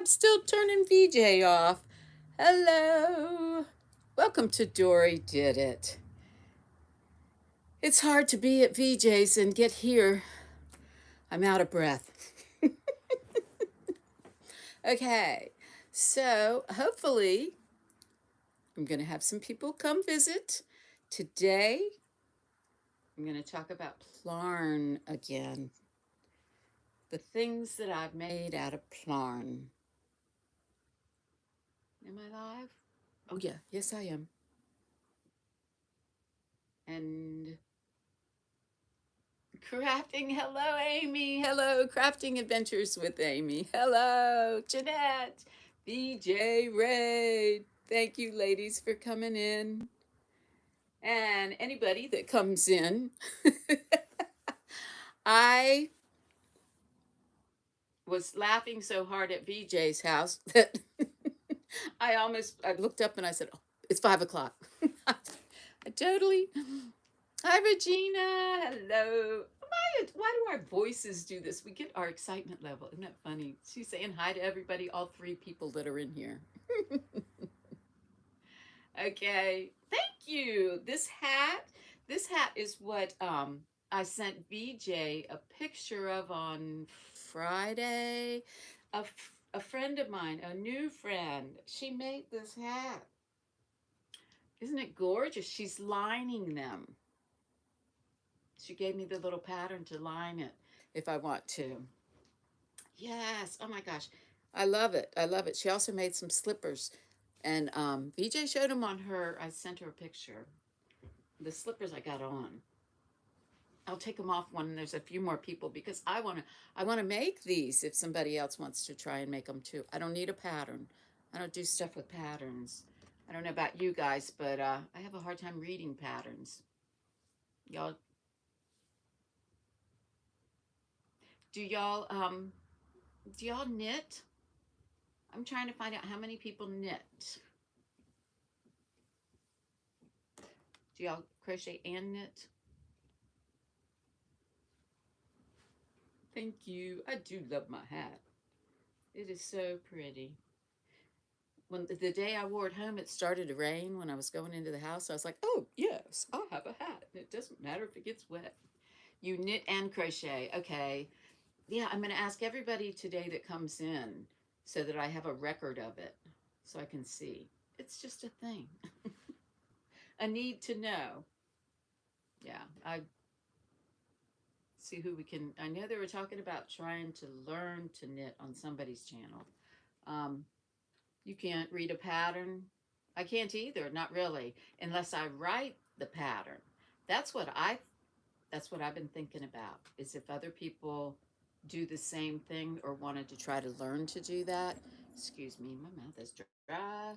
I'm still turning VJ off. Hello. Welcome to Dory Did It. It's hard to be at VJ's and get here. I'm out of breath. Okay, so hopefully I'm going to have some people come visit. Today I'm going to talk about Plarn again. The things that I've made out of Plarn. Am I live? Oh, yeah. Yes, I am. And crafting, hello, Amy. Hello, crafting adventures with Amy. Hello, Jeanette, BJ, Ray. Thank you, ladies, for coming in. And anybody that comes in, I was laughing so hard at VJ's house that I looked up and I said, oh, it's 5 o'clock. I totally. Hi, Regina. Hello. Why do our voices do this? We get our excitement level. Isn't that funny? She's saying hi to everybody, all three people that are in here. Okay. Thank you. This hat is what I sent VJ a picture of on Friday. A friend of mine, a new friend, she made this hat. Isn't it gorgeous? She's lining them. She gave me the little pattern to line it if I want to. Yes. Oh my gosh. I love it. I love it. She also made some slippers. And VJ showed them on her. I sent her a picture. The slippers I got on. I'll take them off when there's a few more people because I want to make these if somebody else wants to try and make them too. I don't need a pattern. I don't do stuff with patterns. I don't know about you guys, but I have a hard time reading patterns. Y'all, do y'all do y'all knit? I'm trying to find out how many people knit. Do y'all crochet and knit? Thank you. I do love my hat. It is so pretty. When the day I wore it home, it started to rain when I was going into the house. I was like, oh, yes, I'll have a hat. It doesn't matter if it gets wet. You knit and crochet. Okay. Yeah, I'm going to ask everybody today that comes in so that I have a record of it so I can see. It's just a thing, a need to know. Yeah, I see who we can. I know they were talking about trying to learn to knit on somebody's channel. Um, you can't read a pattern. I can't either, not really, unless I write the pattern. That's what I. That's what I've been thinking about. Is if other people do the same thing or wanted to try to learn to do that. Excuse me, my mouth is dry.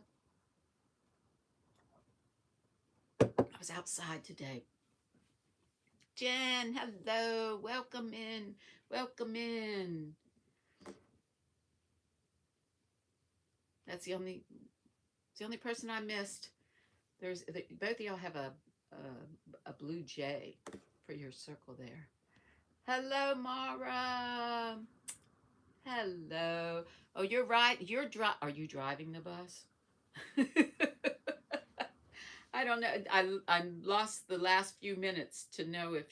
I was outside today. Jen, hello, welcome in, welcome in. That's the only person I missed. There's both of y'all have a blue J for your circle there. Hello, Mara. Hello. Oh, you're right. Are you driving the bus? I don't know. I lost the last few minutes to know if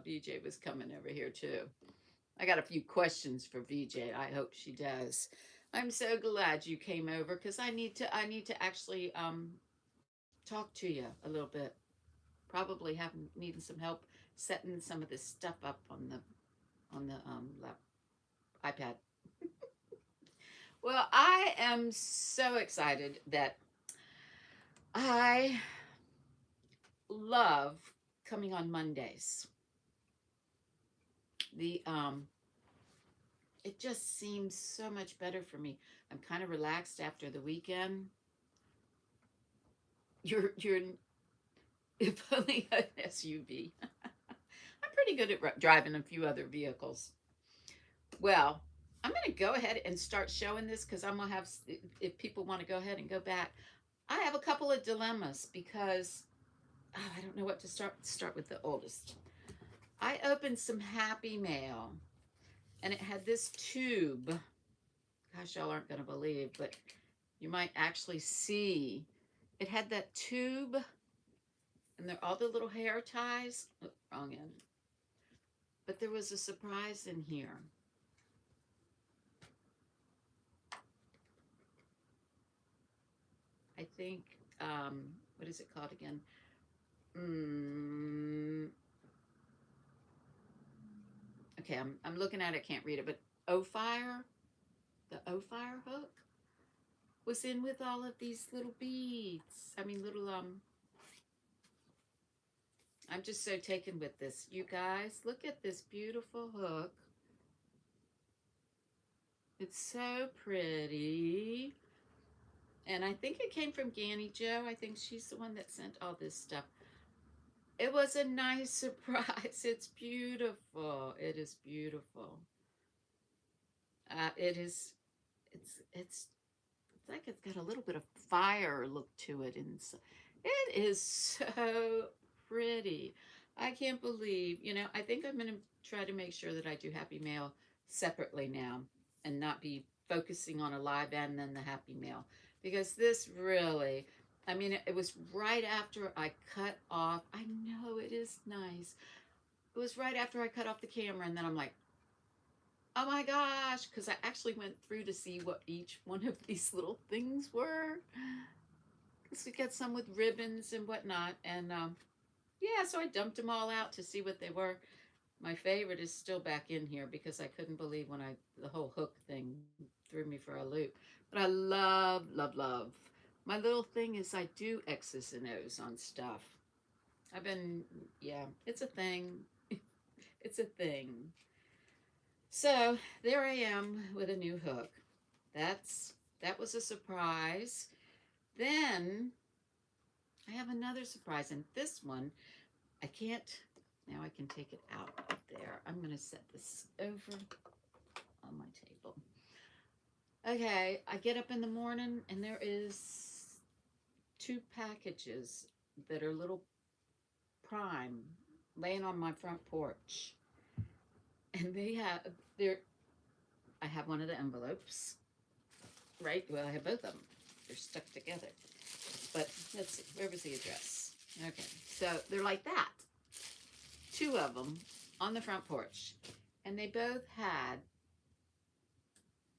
VJ was coming over here too. I got a few questions for VJ. I hope she does. I'm so glad you came over because I need to actually talk to you a little bit. Probably have needing some help setting some of this stuff up on the iPad. Well, I am so excited that I love coming on Mondays. The It just seems so much better for me. I'm kind of relaxed after the weekend. You're if only an SUV. I'm pretty good at driving a few other vehicles. Well, I'm going to go ahead and start showing this because I'm going to have, if people want to go ahead and go back, I have a couple of dilemmas because I don't know what to start with the oldest. I opened some Happy Mail and it had this tube gosh, y'all aren't going to believe, but you might actually see it had that tube and there all the little hair ties. Oh, wrong end. But there was a surprise in here. I think, what is it called again? Okay, I'm looking at it, can't read it, but O-Fire, the O-Fire hook was in with all of these little beads. I mean, little, I'm just so taken with this. You guys, look at this beautiful hook. It's so pretty. And I think it came from Ganny Joe. I think she's the one that sent all this stuff. It was a nice surprise. It's beautiful. It is beautiful. It's like it's got a little bit of fire look to it. And it is so pretty. I can't believe, I think I'm going to try to make sure that I do Happy Mail separately now and not be focusing on a live and then the Happy Mail. Because this really, I mean, it was right after I cut off. I know it is nice. It was right after I cut off the camera, and then I'm like, oh my gosh, because I actually went through to see what each one of these little things were. Because we got some with ribbons and whatnot, and yeah, so I dumped them all out to see what they were. My favorite is still back in here because I couldn't believe when the whole hook thing threw me for a loop. But I love, love, love. My little thing is I do X's and O's on stuff. Yeah, it's a thing. It's a thing. So there I am with a new hook. That was a surprise. Then I have another surprise, and this one I can't. Now I can take it out of there. I'm going to set this over on my table. Okay, I get up in the morning and there is 2 packages that are little prime laying on my front porch. And I have one of the envelopes, right? Well, I have both of them. They're stuck together. But let's see, where was the address? Okay, so they're like that. 2 of them on the front porch. And they both had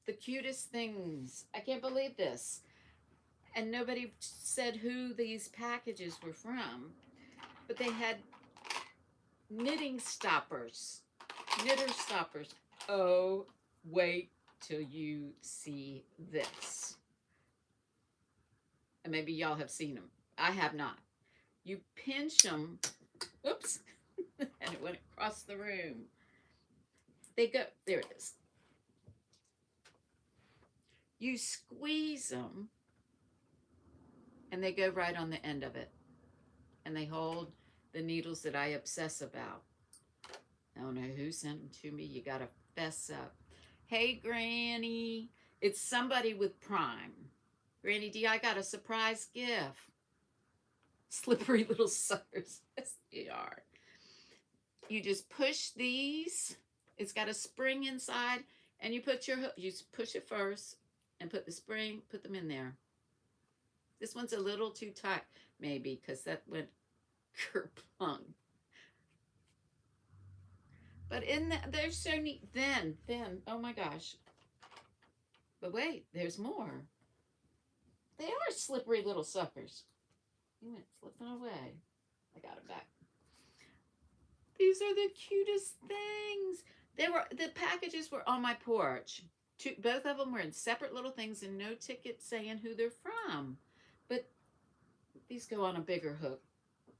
the cutest things. I can't believe this. And nobody said who these packages were from. But they had knitting stoppers. Knitter stoppers. Oh, wait till you see this. And maybe y'all have seen them. I have not. You pinch them. Oops. And it went across the room. They go, there it is. You squeeze them, and they go right on the end of it. And they hold the needles that I obsess about. I don't know who sent them to me. You got to fess up. Hey, Granny. It's somebody with Prime. Grannydee, I got a surprise gift. Slippery little suckers. Yes, they are. You just push these. It's got a spring inside, and you put your hook. You push it first and put the spring, put them in there. This one's a little too tight, maybe, because that went kerplunk. But they're so neat. Then, oh my gosh. But wait, there's more. They are slippery little suckers. He went slipping away. I got it back. These are the cutest things. The packages were on my porch. Both of them were in separate little things and no ticket saying who they're from. But these go on a bigger hook.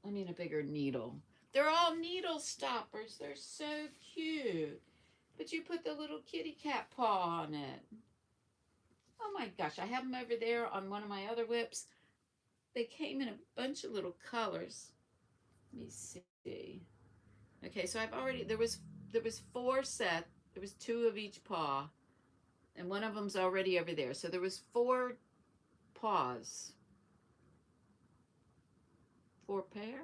I mean, a bigger needle. They're all needle stoppers. They're so cute. But you put the little kitty cat paw on it. Oh my gosh, I have them over there on one of my other whips. They came in a bunch of little colors. Let me see. Okay, so there was 4 set. There was 2 of each paw. And one of them's already over there. So there was 4 paws. 4 pair?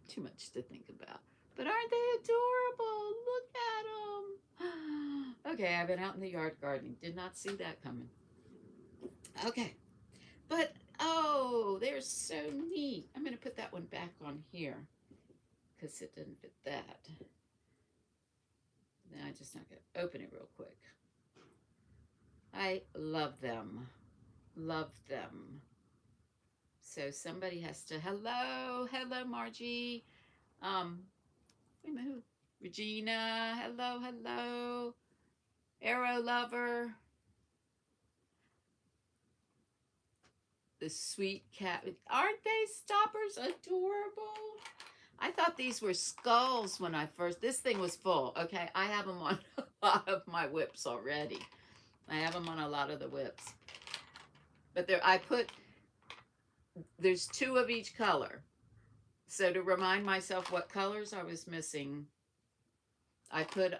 Too much to think about. But aren't they adorable? Look at them. Okay, I've been out in the yard gardening. Did not see that coming. Okay, but oh, they're so neat. I'm going to put that one back on here because it didn't fit that. Now I'm just not going to open it real quick. I love them. Love them. So somebody has to, hello, Margie. Wait a minute, who? Regina, hello. Arrow Lover. The sweet cat. Aren't they stoppers adorable? I thought these were skulls when I first, this thing was full. Okay, I have them on a lot of my whips already. I have them on a lot of the whips. But there's 2 of each color. So to remind myself what colors I was missing, I put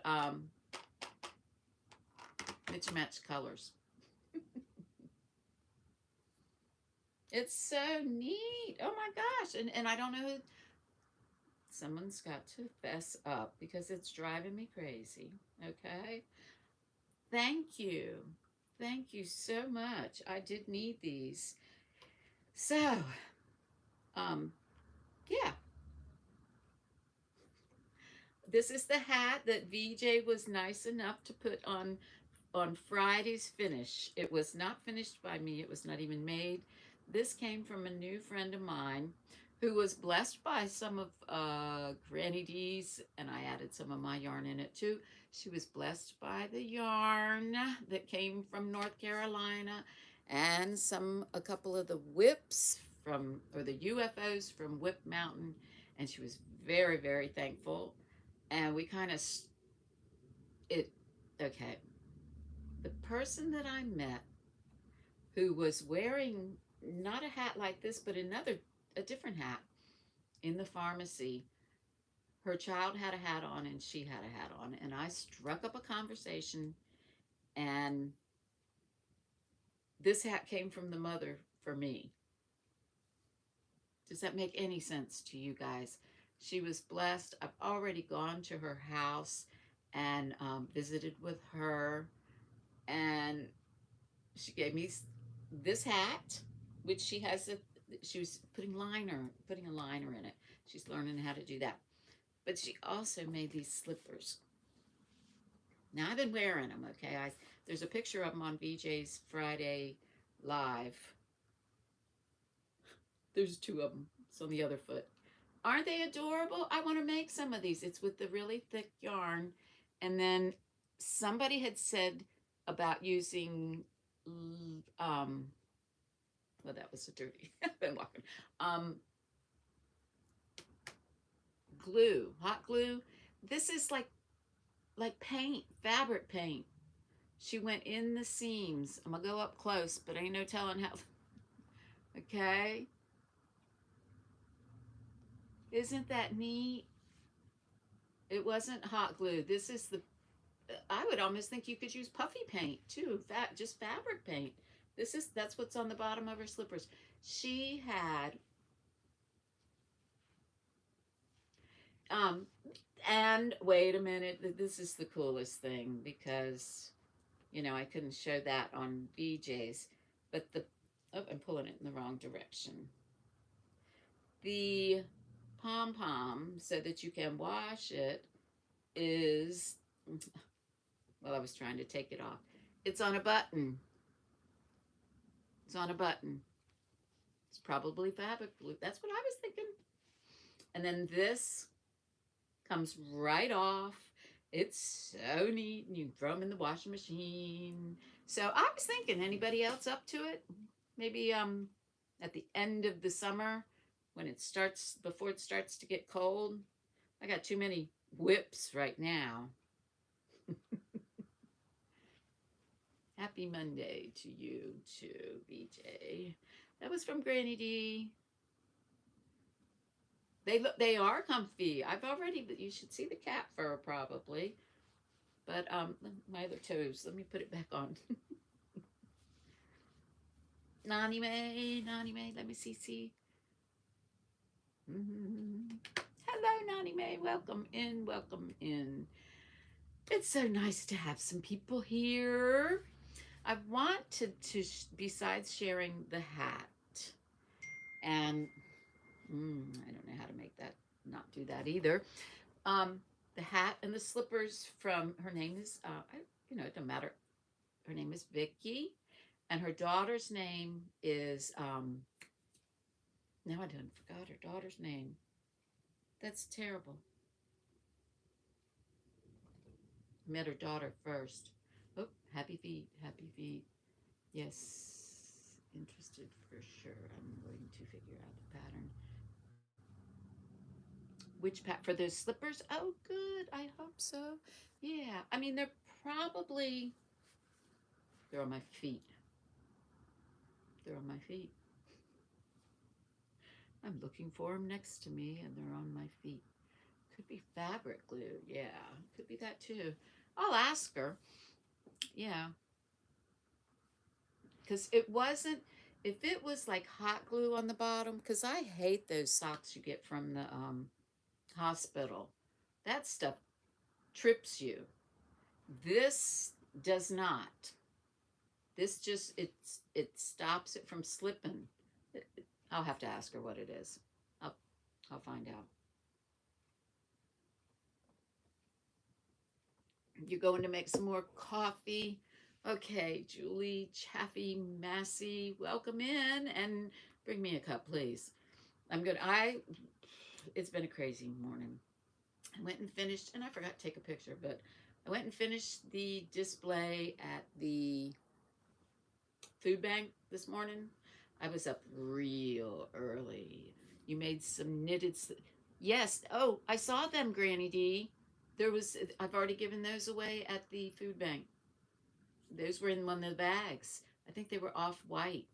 match colors. It's so neat. Oh my gosh. And I don't know who, someone's got to fess up because it's driving me crazy. Okay. Thank you. Thank you so much. I did need these. So, yeah. This is the hat that VJ was nice enough to put on Friday's finish. It was not finished by me. It was not even made. This came from a new friend of mine who was blessed by some of Grannydee's, and I added some of my yarn in it too. She was blessed by the yarn that came from North Carolina and a couple of the whips or the UFOs from Whip Mountain, and she was very, very thankful. And we kind of, okay. The person that I met who was wearing not a hat like this, but a different hat in the pharmacy, her child had a hat on and she had a hat on. And I struck up a conversation, and this hat came from the mother for me. Does that make any sense to you guys? She was blessed. I've already gone to her house and visited with her, and she gave me this hat, which she was putting a liner in it. She's learning how to do that. But she also made these slippers. Now I've been wearing them, okay? There's a picture of them on VJ's Friday Live. There's 2 of them. It's on the other foot. Aren't they adorable? I want to make some of these. It's with the really thick yarn. And then somebody had said about using, well, that was so dirty. I've been walking. Glue, hot glue. This is like paint, fabric paint. She went in the seams. I'm gonna go up close, but ain't no telling how. Okay. Isn't that neat? It wasn't hot glue. This is I would almost think you could use puffy paint too. Just fabric paint. That's what's on the bottom of her slippers. She had, and wait a minute, this is the coolest thing because, I couldn't show that on VJ's, but I'm pulling it in the wrong direction. The pom-pom, so that you can wash it, is, well, I was trying to take it off. It's on a button. It's on a button. It's probably fabric glue. That's what I was thinking. And then this comes right off. It's so neat. And you throw them in the washing machine. So I was thinking, anybody else up to it? Maybe at the end of the summer, before it starts to get cold. I got too many whips right now. Happy Monday to you too, BJ. That was from Grannydee. They are comfy. You should see the cat fur probably. But my other toes, let me put it back on. Nani May, let me see. Hello, Nani Mae, welcome in, welcome in. It's so nice to have some people here. I want to besides sharing the hat, and I don't know how to make that not do that either. Um, the hat and the slippers from her name is, it don't matter. Her name is Vicky, and her daughter's name is, now I done forgot her daughter's name. That's terrible. Met her daughter first. Oh, happy feet, happy feet. Yes, interested for sure. I'm going to figure out the pattern. Which for those slippers? Oh, good. I hope so. Yeah. I mean, they're on my feet. They're on my feet. I'm looking for them next to me, and they're on my feet. Could be fabric glue. Yeah, could be that too. I'll ask her. Yeah, because it wasn't. If it was like hot glue on the bottom, because I hate those socks you get from the hospital. That stuff trips you. This does not. This just it stops it from slipping. I'll have to ask her what it is. I'll I'll find out. You're going to make some more coffee. Okay, Julie, Chaffee, Massey, welcome in and bring me a cup, please. I'm good. It's been a crazy morning. I went and finished, and I forgot to take a picture, but I went and finished the display at the food bank this morning. I was up real early. You made some knitted. Yes. Oh, I saw them, Grannydee. I've already given those away at the food bank. Those were in one of the bags. I think they were off white.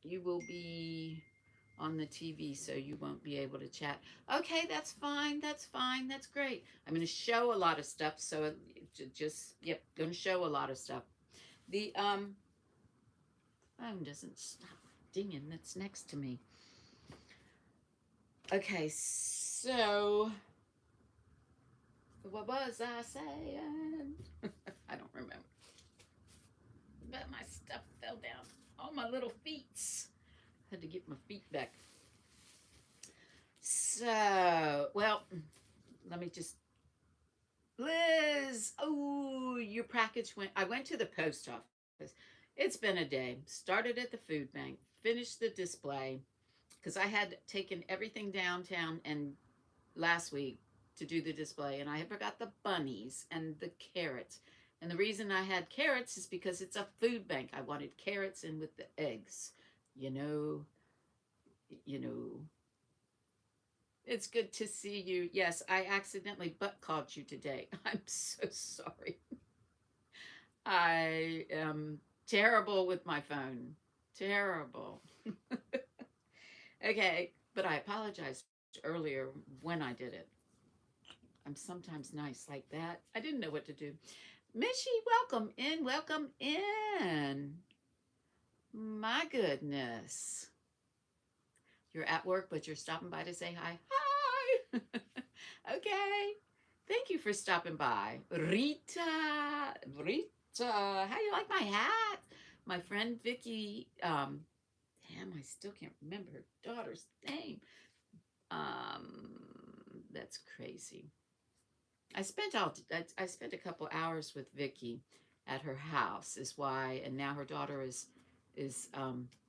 You will be on the TV, so you won't be able to chat. Okay, that's fine. That's fine. That's great. I'm going to show a lot of stuff. So going to show a lot of stuff. The phone doesn't stop dinging. That's next to me. Okay, so what was I saying? I don't remember. But my stuff fell down. All my little feet. Had to get my feet back. So, well, let me just. Liz, oh, your package I went to the post office. It's been a day. Started at the food bank, finished the display because I had taken everything downtown and last week to do the display, and I forgot the bunnies and the carrots. And the reason I had carrots is because it's a food bank. I wanted carrots in with the eggs. You know, you know. It's good to see you. Yes, I accidentally butt called you today. I'm so sorry. I am terrible with my phone. Terrible. Okay, but I apologized earlier when I did it. I'm sometimes nice like that. I didn't know what to do. Mishy, welcome in. Welcome in. My goodness. You're at work, but you're stopping by to say hi. Hi. Okay. Thank you for stopping by. Rita. How you like my hat? My friend Vicky, damn, I still can't remember her daughter's name. That's crazy. I spent a couple hours with Vicky at her house is why, and now her daughter is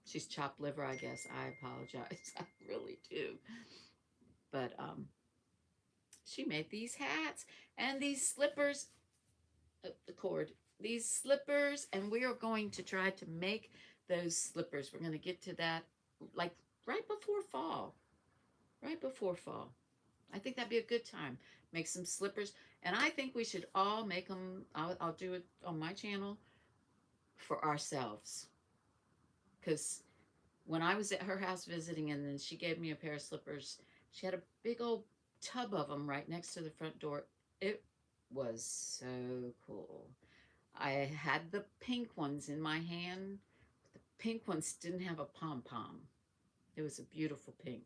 she's chopped liver, I guess. I apologize. I really do. But she made these hats and these slippers, the cord, these slippers, and we are going to try to make those slippers. We're going to get to that like right before fall. Right before fall. I think that'd be a good time. Make some slippers. And I think we should all make them. I'll do it on my channel for ourselves. Because when I was at her house visiting and then she gave me a pair of slippers, she had a big old tub of them right next to the front door. It was so cool. I had the pink ones in my hand. But the pink ones didn't have a pom-pom. It was a beautiful pink.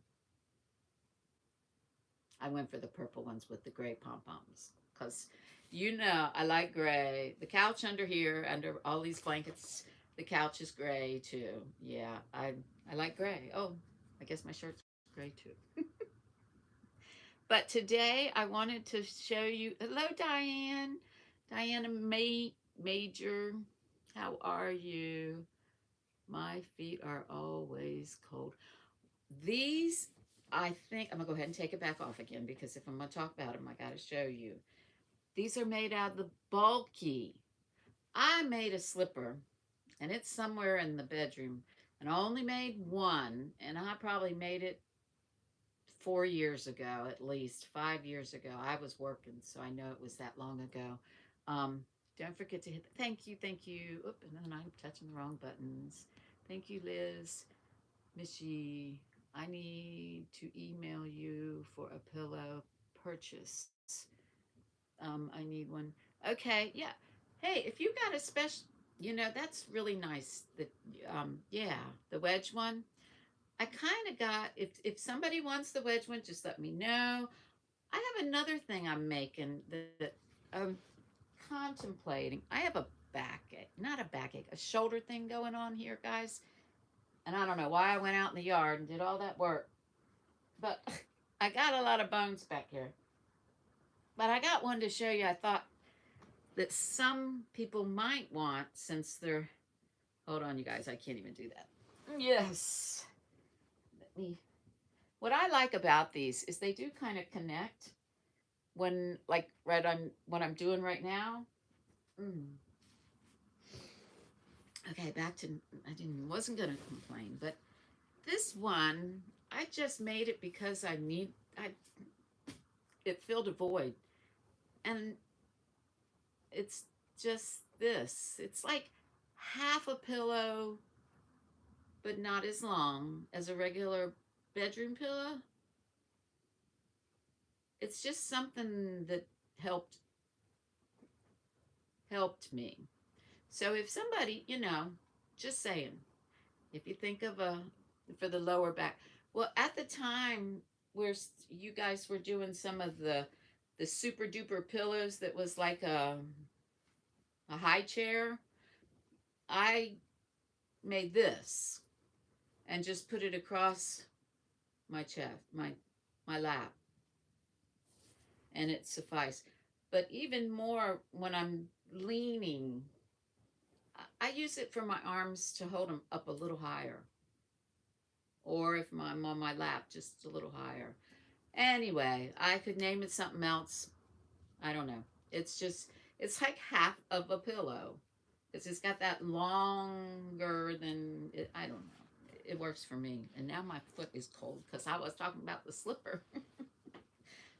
I went for the purple ones with the gray pom-poms because you know I like gray. The couch under here, under all these blankets, the couch is gray too. Yeah, I like gray. Oh, I guess my shirt's gray too. But today I wanted to show you. Hello, Diane. Diana Major. How are you? My feet are always cold. These, I think, I'm going to go ahead and take it back off again because if I'm going to talk about them, I got to show you. These are made out of the bulky. I made a slipper and it's somewhere in the bedroom and I only made one and I probably made it 4 years ago, at least 5 years ago. I was working, so I know it was that long ago. Um, don't forget to hit thank you, thank you. Oop, and then I'm touching the wrong buttons. Thank you, Liz. Missy, I need to email you for a pillow purchase. I need one. Okay, yeah. Hey, if you got a special, that's really nice. Yeah, the wedge one. I kind of got, if somebody wants the wedge one, just let me know. I have another thing I'm making that I'm contemplating. I have a backache, not a backache, a shoulder thing going on here, guys. And I don't know why I went out in the yard and did all that work, but I got a lot of bones back here. But I got one to show you. I thought that some people might want since they're, hold on, you guys, I can't even do that. Yes. Let me, what I like about these is they do kind of connect when, like, what I'm doing right now. Mm. Okay, back to, wasn't going to complain, but this one, I just made it because it filled a void. And it's just this. It's like half a pillow, but not as long as a regular bedroom pillow. It's just something that helped me. So if somebody, just saying, if you think of for the lower back, well, at the time where you guys were doing some of the super duper pillows that was like a high chair, I made this and just put it across my chest, my lap, and it sufficed. But even more when I'm leaning, I use it for my arms to hold them up a little higher, or if I'm on my lap, just a little higher. Anyway, I could name it something else. I don't know. It's like half of a pillow. It's got that longer than, I don't know. It works for me. And now my foot is cold because I was talking about the slipper.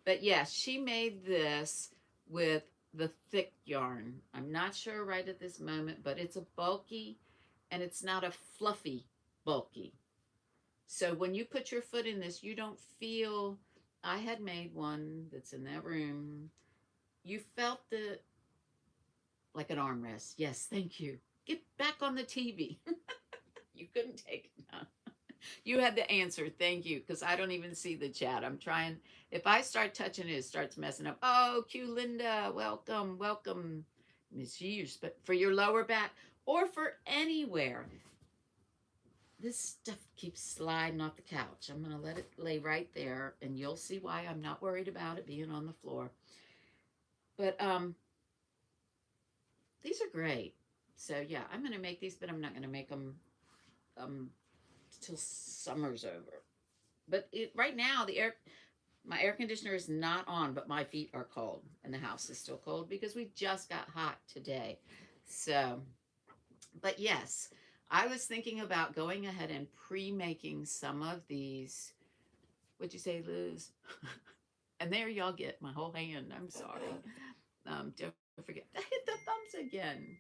But yeah, she made this with the thick yarn. I'm not sure right at this moment, but it's a bulky and it's not a fluffy bulky. So when you put your foot in this, you don't feel, I had made one that's in that room. You felt like an armrest. Yes, thank you. Get back on the TV. You couldn't take it now. You had the answer. Thank you. Because I don't even see the chat. I'm trying. If I start touching it, it starts messing up. Oh, Q Linda. Welcome. Welcome. Miss Hughes. But for your lower back or for anywhere, this stuff keeps sliding off the couch. I'm going to let it lay right there. And you'll see why I'm not worried about it being on the floor. But these are great. So yeah, I'm going to make these, but I'm not going to make them till summer's over. But right now, my air conditioner is not on, but my feet are cold, and the house is still cold because we just got hot today. So, but yes, I was thinking about going ahead and pre-making some of these. What'd you say, Liz? And there y'all get my whole hand. I'm sorry. Don't forget to hit the thumbs again.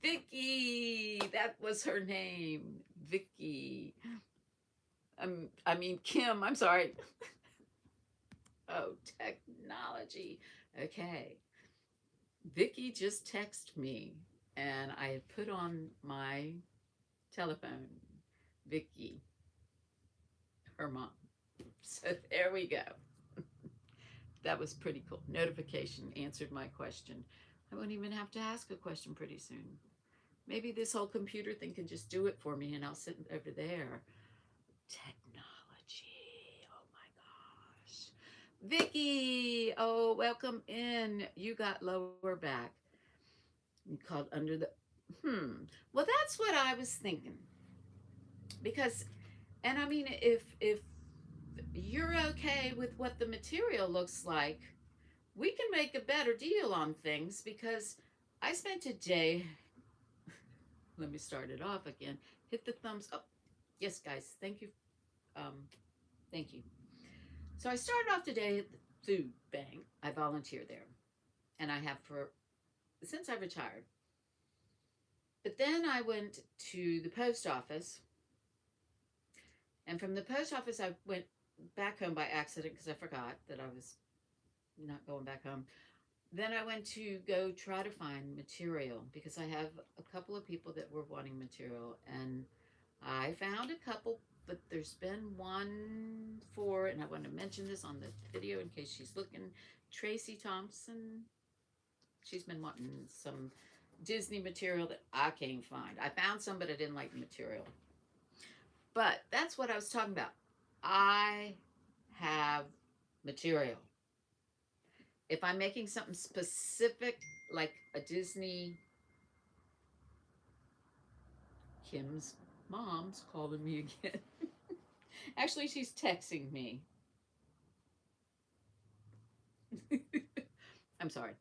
Vicky, that was her name. Vicky. I mean, Kim, I'm sorry. Oh, technology. Okay. Vicky just texted me and I had put on my telephone, Vicky, her mom. So there we go. That was pretty cool. Notification answered my question. I won't even have to ask a question pretty soon. Maybe this whole computer thing can just do it for me and I'll sit over there. Technology. Oh my gosh. Vicky. Oh, welcome in. You got lower back. You called under the. Well, that's what I was thinking. Because, and I mean, if you're okay with what the material looks like, we can make a better deal on things because I spent a day. Let me start it off again. Hit the thumbs up. Yes, guys. Thank you. Um, thank you. So I started off today at the food bank. I volunteer there, and I have for since I retired. But then I went to the post office, and from the post office I went back home by accident because I forgot that I was not going back home. Then I went to go try to find material because I have a couple of people that were wanting material, and I found a couple, but there's been one for, and I want to mention this on the video in case she's looking, Tracy Thompson. She's been wanting some Disney material that I can't find. I found some, but I didn't like the material. But that's what I was talking about. I have material. If I'm making something specific, like a Disney, Kim's mom's calling me again. Actually, she's texting me. I'm sorry.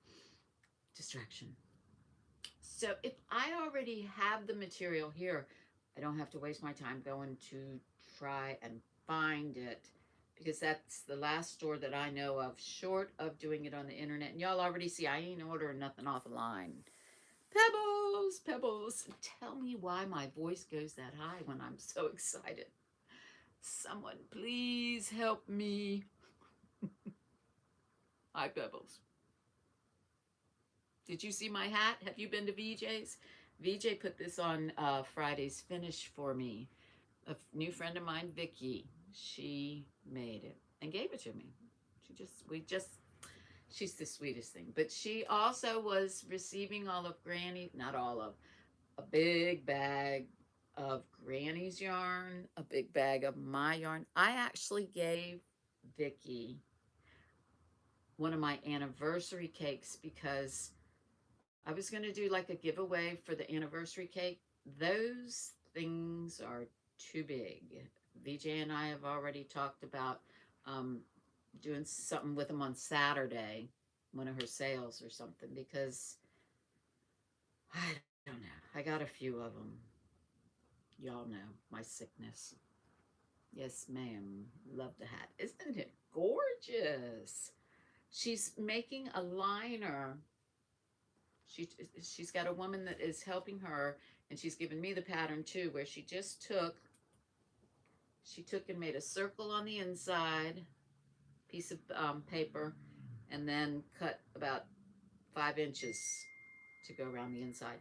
Distraction. So if I already have the material here, I don't have to waste my time going to try and find it because that's the last store that I know of, short of doing it on the internet. And y'all already see I ain't ordering nothing offline. Pebbles, pebbles. Tell me why my voice goes that high when I'm so excited. Someone please help me. Hi, Pebbles. Did you see my hat? Have you been to VJ's? VJ put this on Friday's finish for me. A new friend of mine, Vicky, she made it and gave it to me. She's the sweetest thing. But she also was receiving all of Granny, not all of, a big bag of Granny's yarn, a big bag of my yarn. I actually gave Vicky one of my anniversary cakes because I was going to do like a giveaway for the anniversary cake. Those things are too big. VJ and I have already talked about doing something with them on Saturday, one of her sales or something, because I don't know. I got a few of them. Y'all know my sickness. Yes, ma'am. Love the hat. Isn't it gorgeous? She's making a liner. She's got a woman that is helping her, and she's given me the pattern too, where she took and made a circle on the inside, piece of paper, and then cut about 5 inches to go around the inside.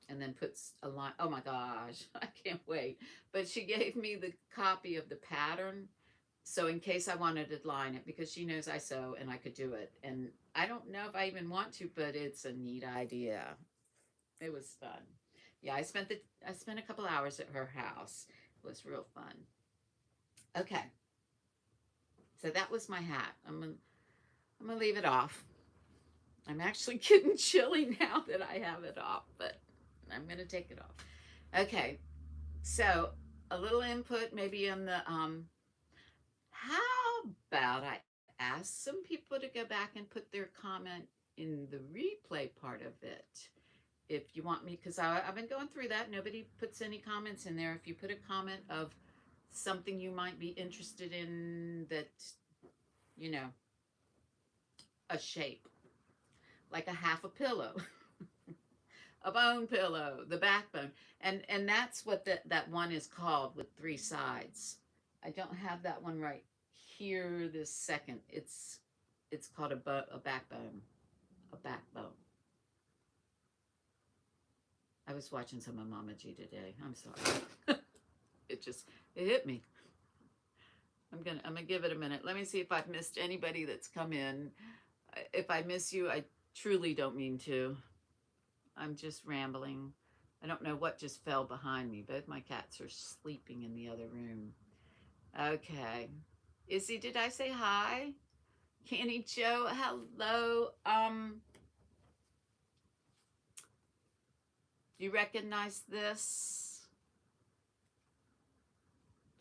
And then puts a line. Oh my gosh, I can't wait. But she gave me the copy of the pattern. So in case I wanted to line it, because she knows I sew and I could do it. And I don't know if I even want to, but it's a neat idea. It was fun. Yeah, I spent a couple hours at her house. It was real fun. Okay. So that was my hat. I'm gonna leave it off. I'm actually getting chilly now that I have it off, but I'm gonna take it off. Okay. So a little input maybe on the how about I ask some people to go back and put their comment in the replay part of it? If you want me, because I've been going through that. Nobody puts any comments in there. If you put a comment of something you might be interested in that, you know, a shape, like a half a pillow, a bone pillow, the backbone. And that's what that one is called with 3 sides. I don't have that one right here this second. It's called a backbone. A backbone. I was watching some of Mama G today. I'm sorry. It hit me. I'm gonna give it a minute. Let me see if I've missed anybody that's come in. If I miss you, I truly don't mean to. I'm just rambling. I don't know what just fell behind me. Both my cats are sleeping in the other room. Okay. Izzy, did I say hi? Candy Joe, hello. Do you recognize this?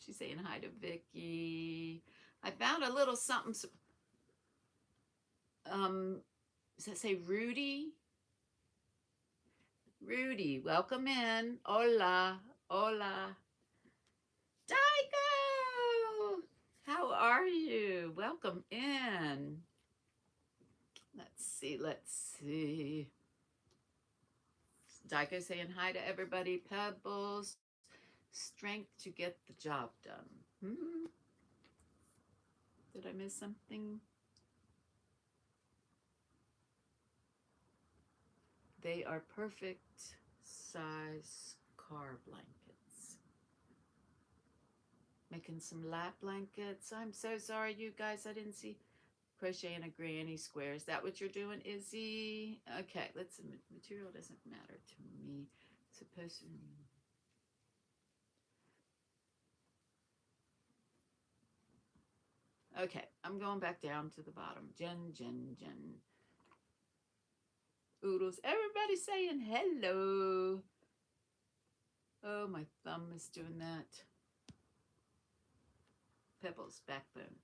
She's saying hi to Vicky. I found a little something. Does that say Rudy? Rudy, welcome in. Hola, hola. Daigo, how are you? Welcome in. Let's see, let's see. Daigo saying hi to everybody. Pebbles, strength to get the job done. Did I miss something? They are perfect size car blankets. Making some lap blankets. I'm so sorry, you guys. I didn't see crocheting a granny square. Is that what you're doing, Izzy? Okay, let's. Material doesn't matter to me. It's supposed to. Okay, I'm going back down to the bottom. Jen. Oodles. Everybody saying hello. Oh, my thumb is doing that. Pebbles, backbone.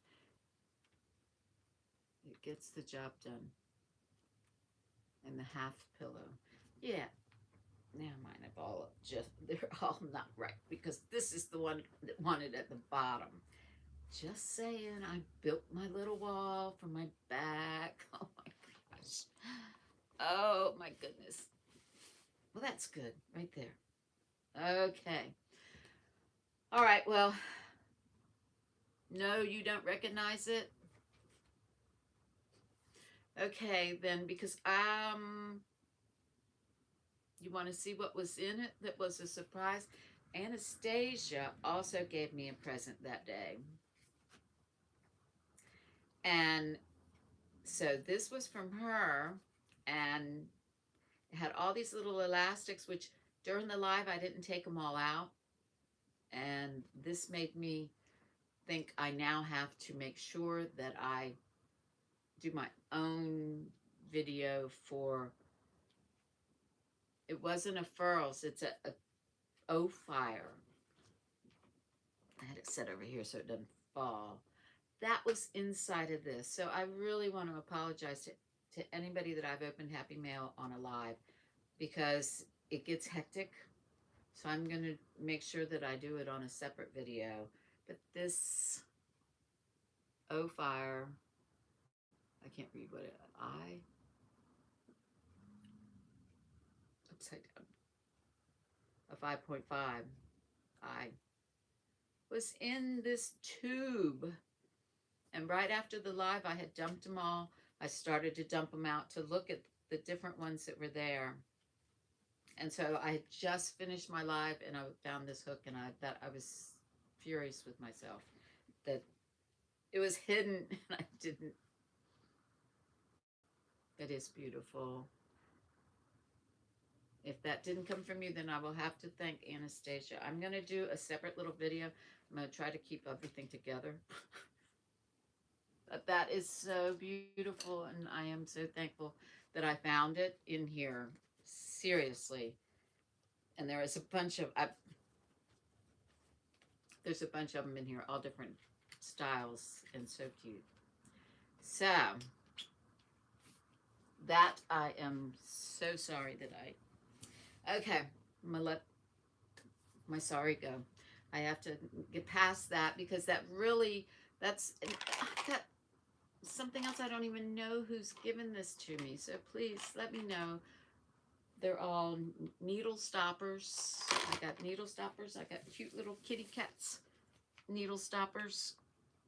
It gets the job done. And the half pillow. Yeah. Now mine have all just, they're all not right because this is the one that wanted at the bottom. Just saying, I built my little wall for my back. Oh my gosh. Oh my goodness. Well, that's good right there. Okay. All right. Well, no, you don't recognize it. Okay, then, because you want to see what was in it that was a surprise? Anastasia also gave me a present that day. And so this was from her, and it had all these little elastics, which during the live I didn't take them all out. And this made me think I now have to make sure that I do my own video for, it wasn't a furls, it's a O fire. I had it set over here so it doesn't fall. That was inside of this. So I really want to apologize to anybody that I've opened Happy Mail on a live because it gets hectic. So I'm going to make sure that I do it on a separate video. But this O fire, I can't read what it, upside down, a 5.5, I was in this tube. And right after the live, I had dumped them all. I started to dump them out to look at the different ones that were there. And so I had just finished my live and I found this hook and I thought I was furious with myself that it was hidden and I didn't. It is beautiful. If that didn't come from you, then I will have to thank Anastasia. I'm going to do a separate little video. I'm going to try to keep everything together. But that is so beautiful, and I am so thankful that I found it in here. Seriously. And there is a bunch of, there's a bunch of them in here, all different styles, and so cute. So, that I am so sorry that okay, I'm going to let my sorry go. I have to get past that because that really, that's, I've got something else. I don't even know who's given this to me. So please let me know. They're all needle stoppers. I got needle stoppers. I got cute little kitty cats needle stoppers.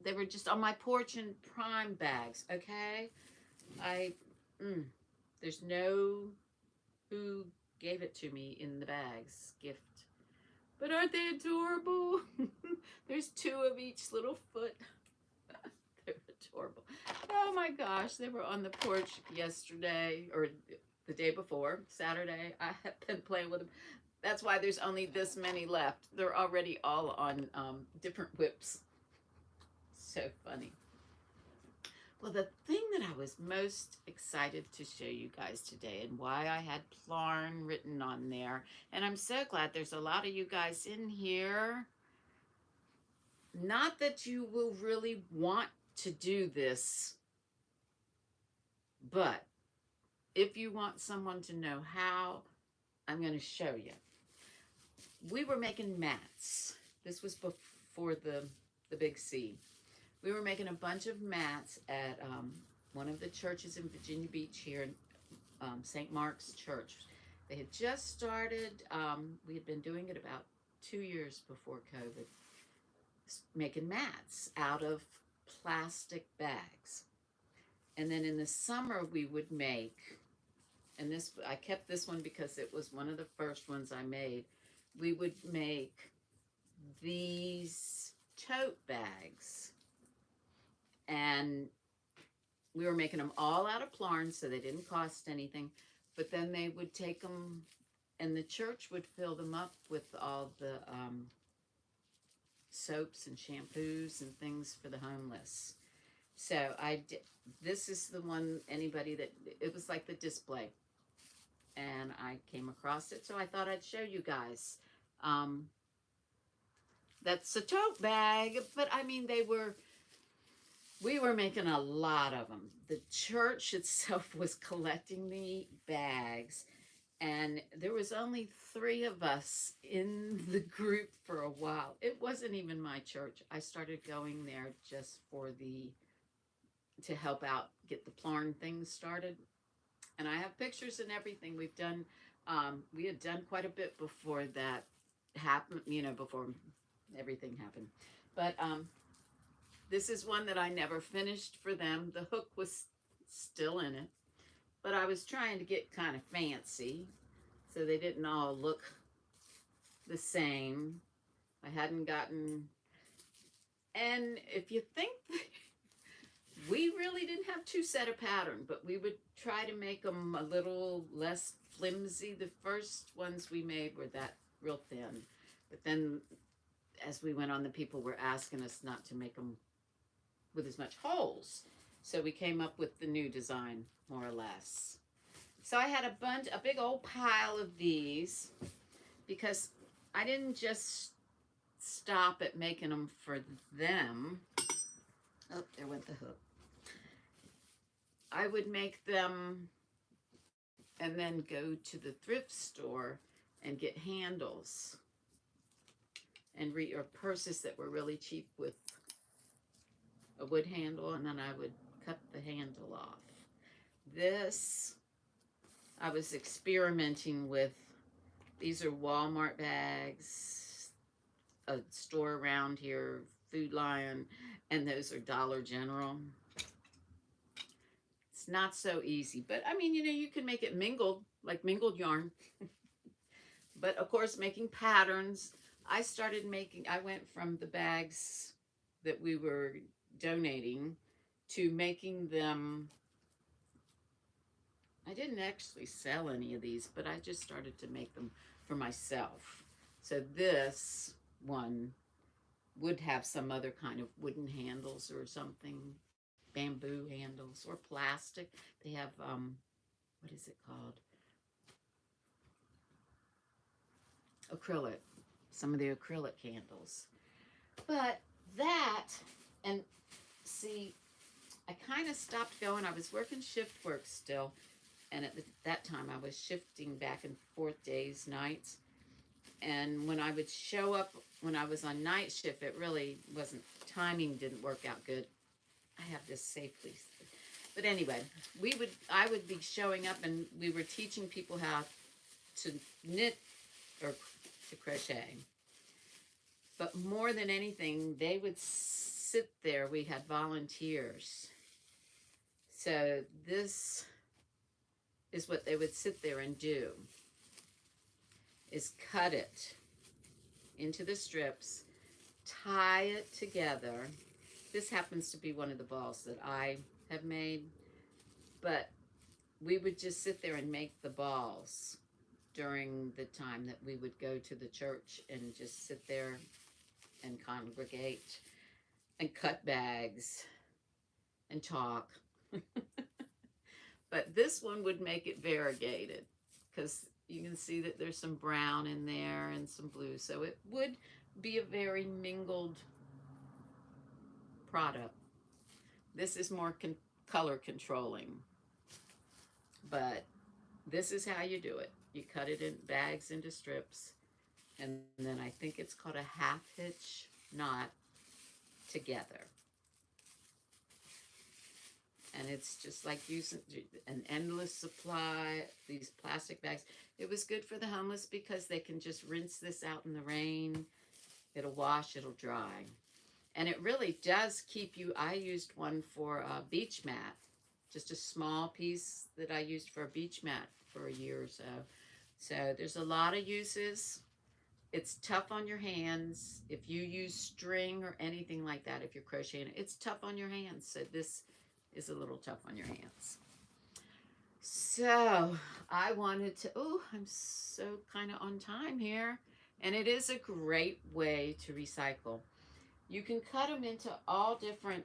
They were just on my porch in prime bags. Okay. There's no who gave it to me in the bags gift. But aren't they adorable? There's two of each little foot. They're adorable. Oh my gosh, they were on the porch yesterday, or the day before, Saturday. I have been playing with them. That's why there's only this many left. They're already all on different whips. So funny. Well, the thing that I was most excited to show you guys today, and why I had Plarn written on there, and I'm so glad there's a lot of you guys in here. Not that you will really want to do this, but if you want someone to know how, I'm going to show you. We were making mats. This was before the big C. We were making a bunch of mats at one of the churches in Virginia Beach here in St. Mark's Church. They had just started. We had been doing it about 2 years before COVID, making mats out of plastic bags. And then in the summer we would make, and this, I kept this one because it was one of the first ones I made. We would make these tote bags, and we were making them all out of Plarn, so they didn't cost anything. But then they would take them, and the church would fill them up with all the soaps and shampoos and things for the homeless. So I did, this is the one, anybody that, it was like the display, and I came across it, so I thought I'd show you guys. That's a tote bag, but I mean, we were making a lot of them. The church itself was collecting the bags, and there was only 3 of us in the group for a while. It wasn't even my church. I started going there just for to help out, get the Plarn things started. And I have pictures and everything. We've done, we had done quite a bit before that happened, you know, before everything happened. But this is one that I never finished for them. The hook was still in it, but I was trying to get kind of fancy so they didn't all look the same. I hadn't gotten, and if you think, we really didn't have too set a pattern, but we would try to make them a little less flimsy. The first ones we made were that real thin, but then as we went on, the people were asking us not to make them with as much holes. So we came up with the new design, more or less. So I had a big old pile of these, because I didn't just stop at making them for them. Oh, there went the hook. I would make them and then go to the thrift store and get handles and or purses that were really cheap with a wood handle, and then I would cut the handle off. This, I was experimenting with. These are Walmart bags, a store around here, Food Lion, and those are Dollar General. It's not so easy, but I mean, you know, you can make it mingled, like mingled yarn. But of course, making patterns, I went from the bags that we were donating to making them. I didn't actually sell any of these, but I just started to make them for myself. So this one would have some other kind of wooden handles or something, bamboo handles or plastic. They have, what is it called? Acrylic, some of the acrylic handles. But that, and see, I kind of stopped going. I was working shift work still, and at that time I was shifting back and forth days, nights. And when I would show up, when I was on night shift, it really wasn't, timing didn't work out good. I have this safely. But anyway, I would be showing up, and we were teaching people how to knit or to crochet. But more than anything, they would sit there. We had volunteers. So this is what they would sit there and do, is cut it into the strips, tie it together. This happens to be one of the balls that I have made, but we would just sit there and make the balls during the time that we would go to the church and just sit there and congregate and cut bags and talk. But this one would make it variegated because you can see that there's some brown in there and some blue. So it would be a very mingled product. This is more color controlling, but this is how you do it. You cut it in bags into strips, and then I think it's called a half hitch knot together. And it's just like using an endless supply, these plastic bags. It was good for the homeless because they can just rinse this out in the rain. It'll wash, it'll dry. And it really does keep you. I used one for a beach mat, just a small piece that I used for a beach mat for a year or so. So there's a lot of uses. It's tough on your hands. If you use string or anything like that, if you're crocheting, it's tough on your hands. So this is a little tough on your hands. So I wanted to, oh, I'm so kind of on time here. And it is a great way to recycle. You can cut them into all different,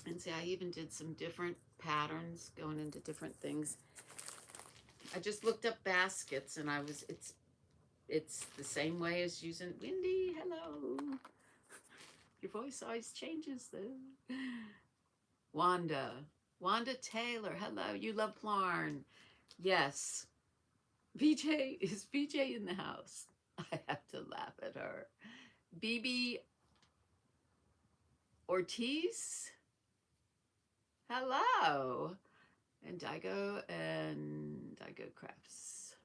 and see, I even did some different patterns going into different things. I just looked up baskets and it's the same way as using, Wendy, hello. Your voice always changes though. Wanda Taylor, hello. You love Plarn. Yes. VJ, is VJ in the house? I have to laugh at her. BB Ortiz, hello. And Daigo Crafts.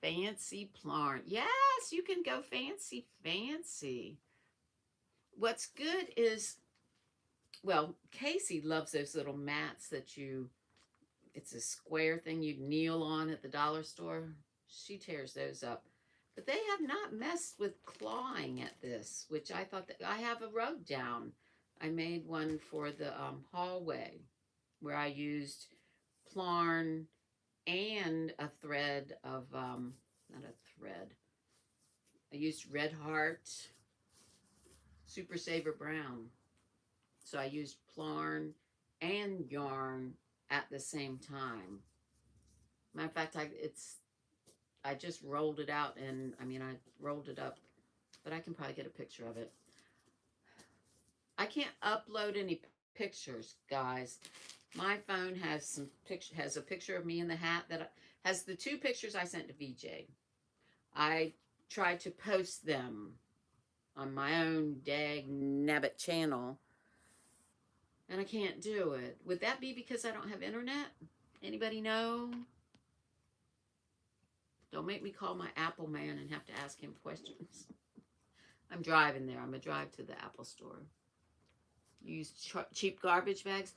Fancy Plarn. Yes, you can go fancy. What's good is, well, Casey loves those little mats that it's a square thing you kneel on at the dollar store. She tears those up. But they have not messed with clawing at this, which I thought that I have a rug down. I made one for the hallway where I used Plarn and a thread of, not a thread. I used Red Heart Super Saver Brown. So I used Plarn and yarn at the same time. Matter of fact, I just rolled it out, and I rolled it up, but I can probably get a picture of it. I can't upload any pictures, guys. My phone has a picture of me in the hat that has the 2 pictures I sent to VJ. I tried to post them on my own dag nabbit channel, and I can't do it. Would that be because I don't have internet? Anybody know? Don't make me call my Apple man and have to ask him questions. I'm driving there. I'm going to drive to the Apple store. Use cheap garbage bags.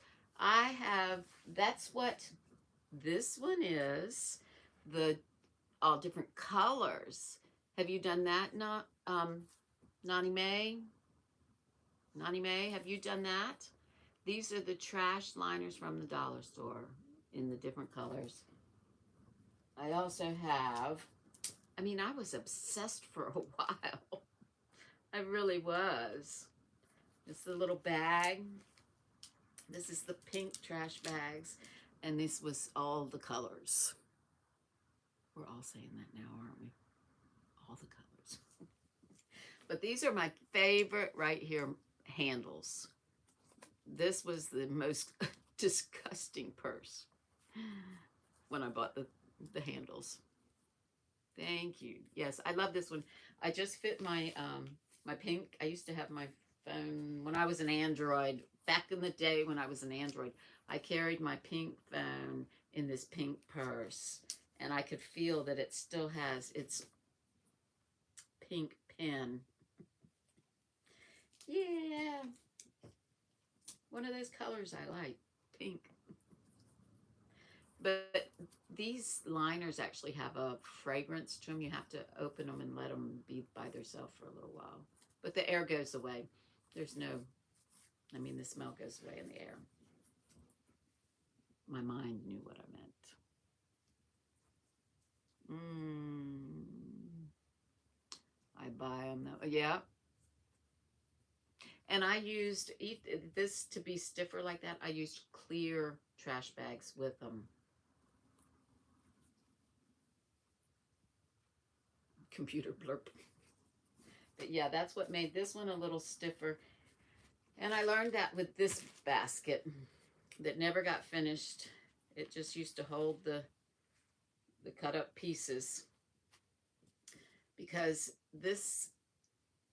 That's what this one is. All different colors. Have you done that, Nani May? Nani May, have you done that? These are the trash liners from the dollar store in the different colors. I also have, I was obsessed for a while. I really was. It's the little bag. This is the pink trash bags. And this was all the colors. We're all saying that now, aren't we? All the colors. But these are my favorite right here handles. This was the most disgusting purse when I bought the handles. Thank you. Yes, I love this one. I just fit my my pink. I used to have my phone when I was an Android. Back in the day when I was an Android, I carried my pink phone in this pink purse, and I could feel that it still has its pink pin. Yeah. One of those colors I like, pink. But these liners actually have a fragrance to them. You have to open them and let them be by themselves for a little while. But the air goes away. There's no, I mean, the smell goes away in the air. My mind knew what I meant. I buy them though. Yeah. And I used this to be stiffer like that. I used clear trash bags with them. Computer blurb. But yeah, that's what made this one a little stiffer. And I learned that with this basket that never got finished. It just used to hold the cut up pieces, because this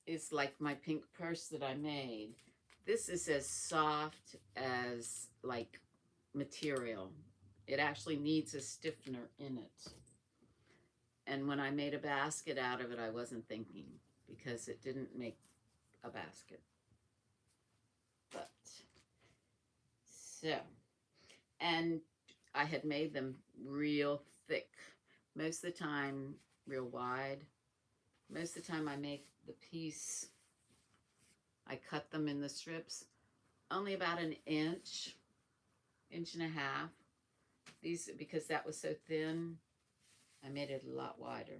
is like my pink purse that I made. This is as soft as like material. It actually needs a stiffener in it. And when I made a basket out of it, I wasn't thinking, because it didn't make a basket. But so, and I had made them real thick. Most of the time, real wide. Most of the time I make the piece, I cut them in the strips, only about an inch, inch and a half. These, because that was so thin, I made it a lot wider.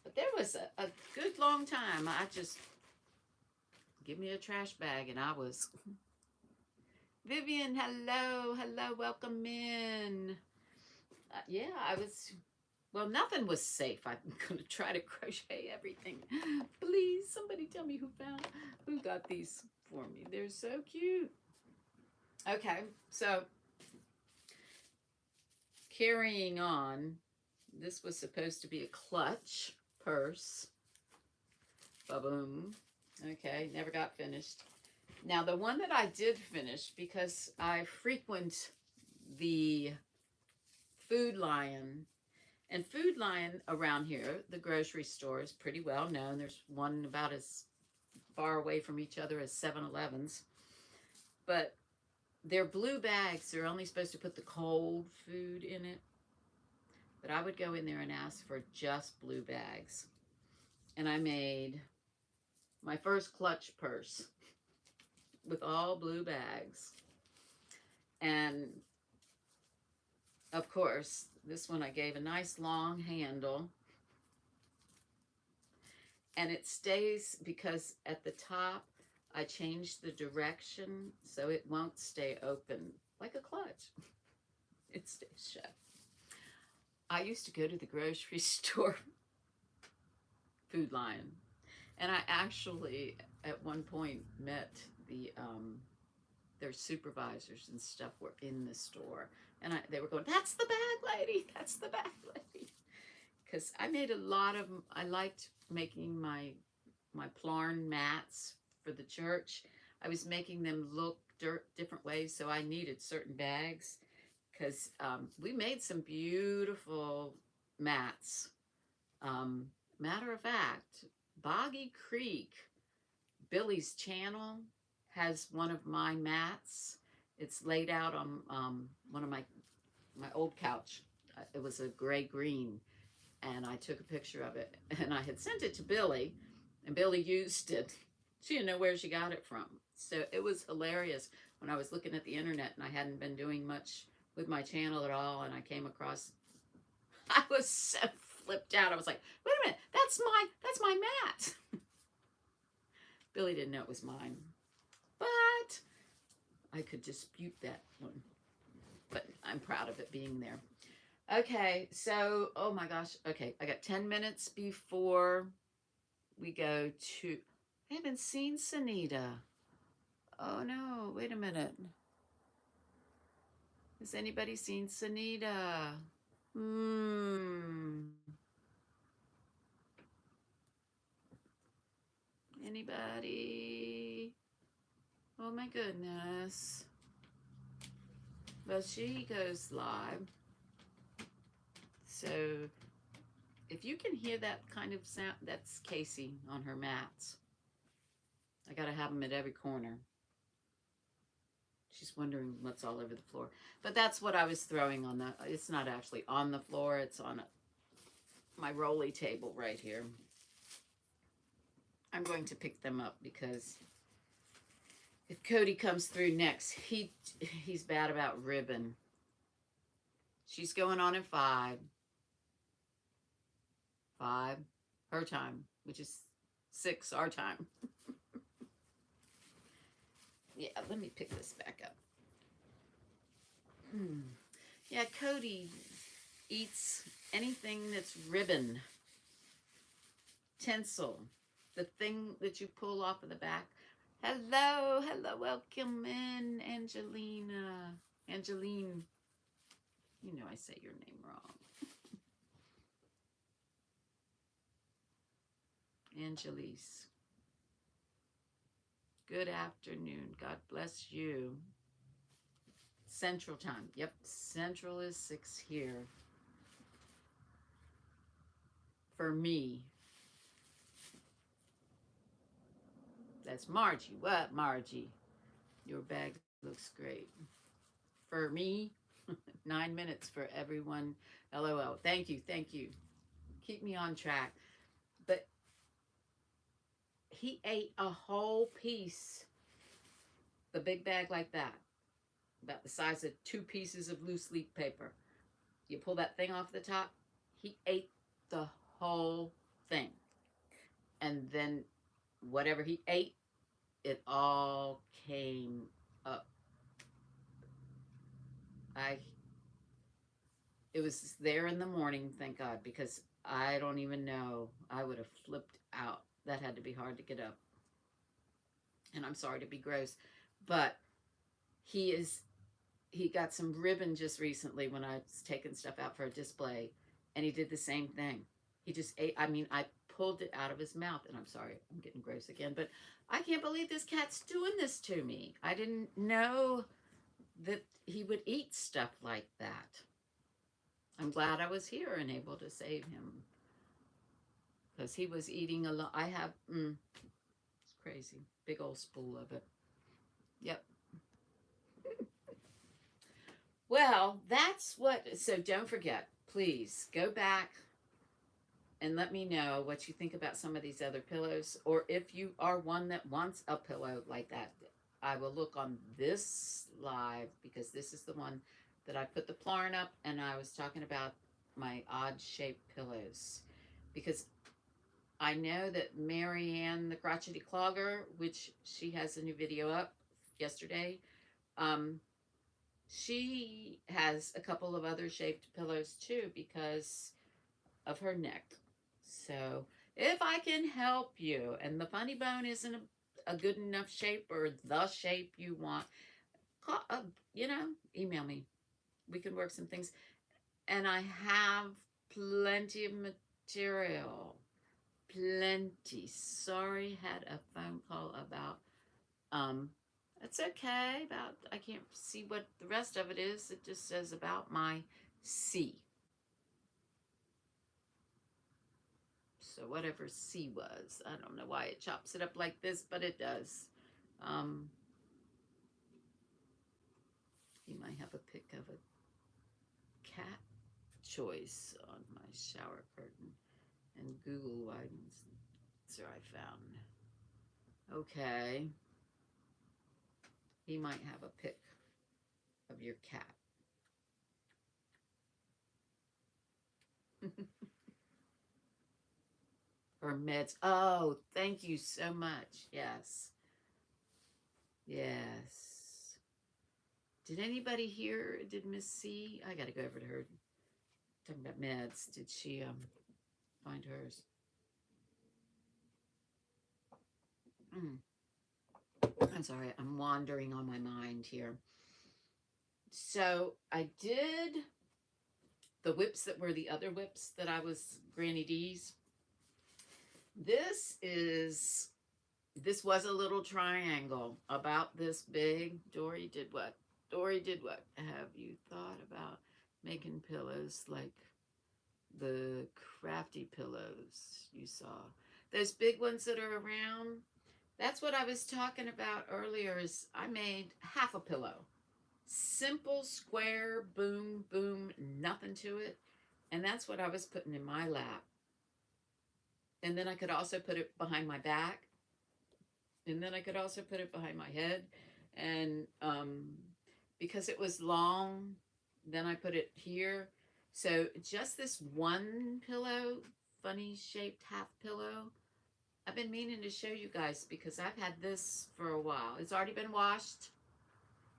But there was a good long time, I just, give me a trash bag and I was, Vivian, hello, hello, welcome in. Yeah, I was, well, nothing was safe. I'm going to try to crochet everything. Please, somebody tell me who got these for me. They're so cute. Okay, so carrying on, this was supposed to be a clutch purse. Ba-boom. Okay, never got finished. Now, the one that I did finish, because I frequent the Food Lion, and Food Lion around here, the grocery store, is pretty well known. There's one about as far away from each other as 7-Elevens. But their blue bags, they're only supposed to put the cold food in it. But I would go in there and ask for just blue bags. And I made my first clutch purse with all blue bags. And of course, this one I gave a nice long handle. And it stays, because at the top, I changed the direction so it won't stay open like a clutch. It stays shut. I used to go to the grocery store, Food Lion, and I actually at one point met their supervisors and stuff were in the store, and they were going, "That's the bag lady, that's the bag lady," because I made a lot of, I liked making my Plarn mats for the church. I was making them look different ways, so I needed certain bags, because we made some beautiful mats. Matter of fact, Boggy Creek, Billy's channel, has one of my mats. It's laid out on one of my old couch. It was a gray green, and I took a picture of it, and I had sent it to Billy, and Billy used it. She didn't know where she got it from. So it was hilarious when I was looking at the internet, and I hadn't been doing much with my channel at all, and I came across, I was so flipped out. I was like, wait a minute, that's my mat. Billy didn't know it was mine, but I could dispute that one. But I'm proud of it being there. Okay, so, oh my gosh. Okay, I got 10 minutes before we go to, I haven't seen Sanita. Oh no, wait a minute. Has anybody seen Sanita? Anybody? Oh my goodness. Well, she goes live. So if you can hear that kind of sound, that's Casey on her mats. I gotta have them at every corner. She's wondering what's all over the floor. But that's what I was throwing on the, it's not actually on the floor. It's on my rolly table right here. I'm going to pick them up because if Cody comes through next, he's bad about ribbon. She's going on in 5. 5, her time, which is 6, our time. Yeah, let me pick this back up. Yeah, Cody eats anything that's ribbon, tinsel, the thing that you pull off of the back. Hello, welcome in, Angelina. Angeline. You know I say your name wrong. Angelise. Good afternoon. God bless you. Central time. Yep, Central is 6 here. For me. That's Margie. What, Margie? Your bag looks great. For me, 9 minutes for everyone. LOL. Thank you. Keep me on track. But he ate a whole piece, the big bag like that, about the size of 2 pieces of loose leaf paper. You pull that thing off the top, he ate the whole thing. And then whatever he ate, it all came up. It was there in the morning, thank God, because I don't even know. I would have flipped out. That had to be hard to get up. And I'm sorry to be gross, but he got some ribbon just recently when I was taking stuff out for a display, and he did the same thing. He just ate. I mean, I pulled it out of his mouth, and I'm sorry, I'm getting gross again, but I can't believe this cat's doing this to me. I didn't know that he would eat stuff like that. I'm glad I was here and able to save him, because he was eating a lot. I have, it's crazy. Big old spool of it. Yep. Well, that's what, so don't forget, please go back and let me know what you think about some of these other pillows, or if you are one that wants a pillow like that. I will look on this live, because this is the one that I put the Plarn up, and I was talking about my odd shaped pillows, because I know that Marianne, the crotchety clogger, which she has a new video up yesterday, she has a couple of other shaped pillows too because of her neck. So if I can help you, and the funny bone isn't a good enough shape or the shape you want, call, email me. We can work some things. And I have plenty of material. Plenty. Sorry, had a phone call about, it's okay, about, I can't see what the rest of it is. It just says about my C. So whatever C was, I don't know why it chops it up like this, but it does. You might have a pic of a cat choice on my shower curtain, and Google widens. That's where I found. Okay. He might have a pic of your cat. Or meds. Oh, thank you so much. Yes. Yes. Did anybody hear? Did Miss C? I got to go over to her. Talking about meds. Did she find hers? I'm sorry. I'm wandering on my mind here. So I did the whips that were the other whips that I was Grannydee's. This was a little triangle about this big. Dory did what? Dory did what? Have you thought about making pillows like the crafty pillows you saw? Those big ones that are around, That's what I was talking about earlier is I made half a pillow. Simple, square, boom, boom, nothing to it. And that's what I was putting in my lap. And then I could also put it behind my back. And then I could also put it behind my head. And because it was long, then I put it here. So just this one pillow, funny shaped half pillow. I've been meaning to show you guys because I've had this for a while. It's already been washed.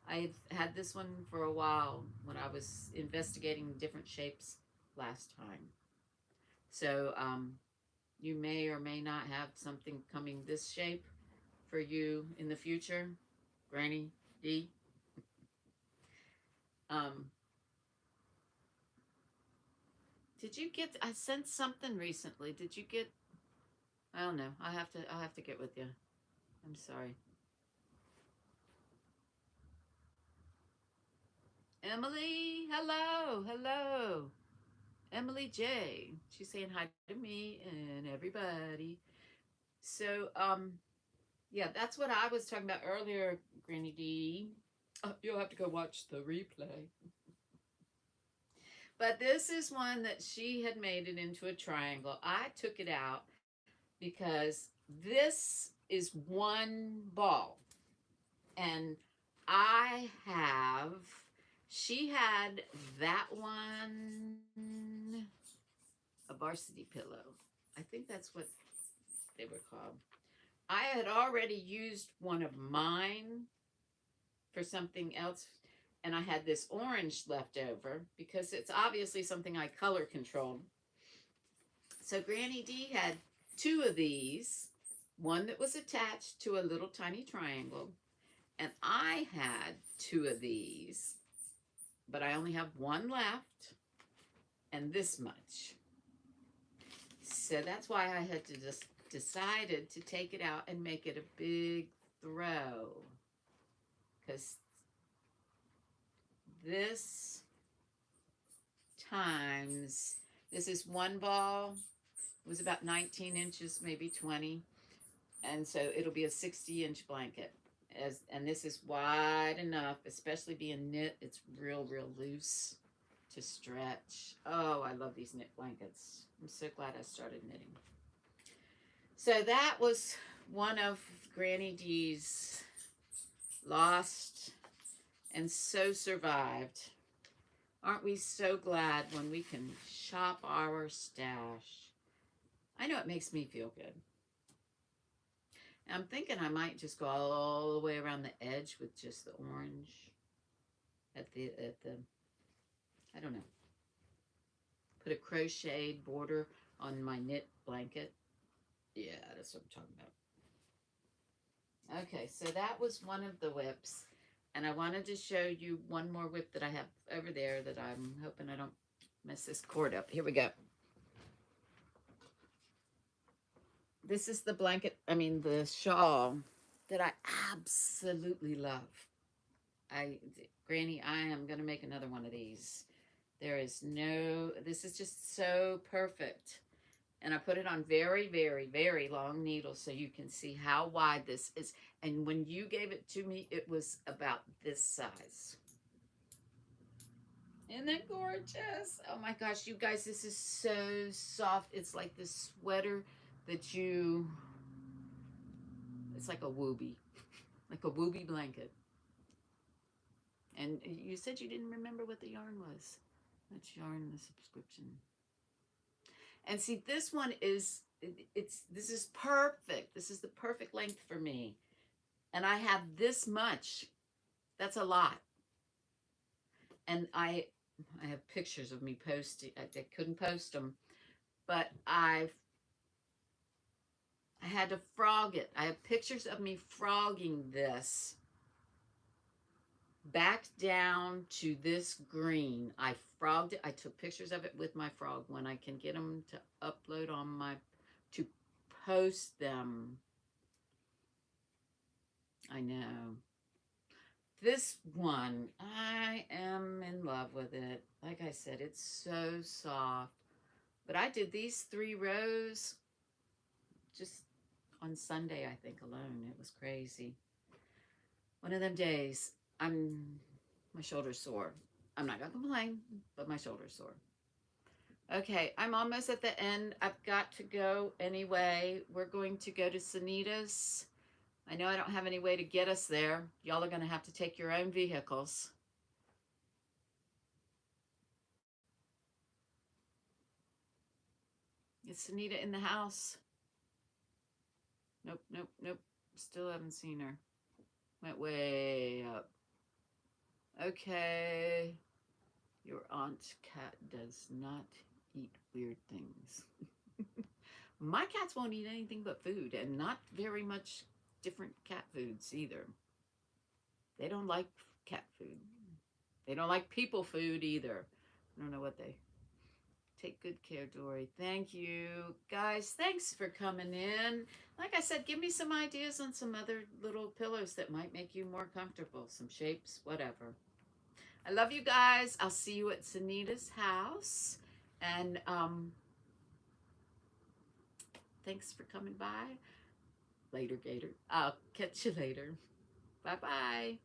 I've had this one for a while when I was investigating different shapes last time. So you may or may not have something coming this shape for you in the future, Granny D. Um, did you get? I sent something recently. Did you get? I don't know. I'll have to get with you. I'm sorry. Emily, hello, hello. Emily J. She's saying hi to me and everybody. So, yeah, that's what I was talking about earlier, Granny D. You'll have to go watch the replay. But this is one that she had made it into a triangle. I took it out because this is one ball. And I have, she had that one, a varsity pillow. I think that's what they were called. I had already used one of mine for something else, and I had this orange left over because it's obviously something I color controlled. So Granny D had two of these, one that was attached to a little tiny triangle, and I had two of these, but I only have one left and this much. So that's why I had to just decided to take it out and make it a big throw, because this times, this is one ball, it was about 19 inches, maybe 20, and so it'll be a 60-inch blanket. And this is wide enough, especially being knit, it's real loose to stretch. Oh, I love these knit blankets. I'm so glad I started knitting. So that was one of Granny Dee's lost and so survived. Aren't we so glad when we can shop our stash? I know it makes me feel good. I'm thinking I might just go all the way around the edge with just the orange at the I don't know. Put a crocheted border on my knit blanket. Yeah, that's what I'm talking about. Okay, so that was one of the whips. And I wanted to show you one more whip that I have over there that I'm hoping I don't mess this cord up. Here we go. This is the blanket, the shawl that I absolutely love. Granny, I am going to make another one of these. This is just so perfect. And I put it on very, very, very long needles so you can see how wide this is. And when you gave it to me, it was about this size. Isn't that gorgeous? Oh my gosh, you guys, this is so soft. It's like this sweater that it's like a wooby, like a wooby blanket. And you said you didn't remember what the yarn was. That's yarn in the subscription. And see, this one is, this is perfect. This is the perfect length for me. And I have this much. That's a lot. And I have pictures of me posting. I couldn't post them, but I had to frog it. I have pictures of me frogging this back down to this green. I frogged it. I took pictures of it with my frog when I can get them to upload on to post them. I know. This one, I am in love with it. Like I said, it's so soft. But I did these 3 rows just on Sunday, I think, alone. It was crazy. One of them days, my shoulder's sore. I'm not gonna complain, but my shoulder's sore. Okay, I'm almost at the end. I've got to go anyway. We're going to go to Sanita's. I know I don't have any way to get us there. Y'all are gonna have to take your own vehicles. Is Sanita in the house? Nope, nope, nope. Still haven't seen her. Went way up. Okay. Your aunt's cat does not eat weird things. My cats won't eat anything but food, and not very much different cat foods either. They don't like cat food. They don't like people food either. I don't know what they... Take good care, Dory. Thank you. Guys, thanks for coming in. Like I said, give me some ideas on some other little pillows that might make you more comfortable. Some shapes, whatever. I love you guys. I'll see you at Sanita's house. And thanks for coming by. Later, Gator. I'll catch you later. Bye-bye.